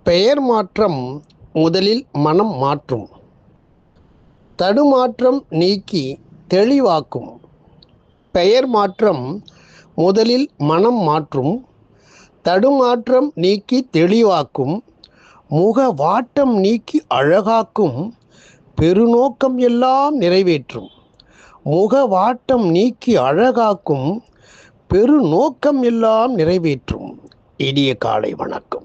பெயர் மாற்றம் முதலில் மனம் மாற்றும். தடுமாற்றம் நீக்கி தெளிவாக்கும். பெயர் மாற்றம் முதலில் மனம் மாற்றும். தடுமாற்றம் நீக்கி தெளிவாக்கும். முக வாட்டம் நீக்கி அழகாக்கும். பெருநோக்கம் எல்லாம் நிறைவேற்றும். முக வாட்டம் நீக்கி அழகாக்கும். பெருநோக்கம் எல்லாம் நிறைவேற்றும். இனிய காலை வணக்கம்.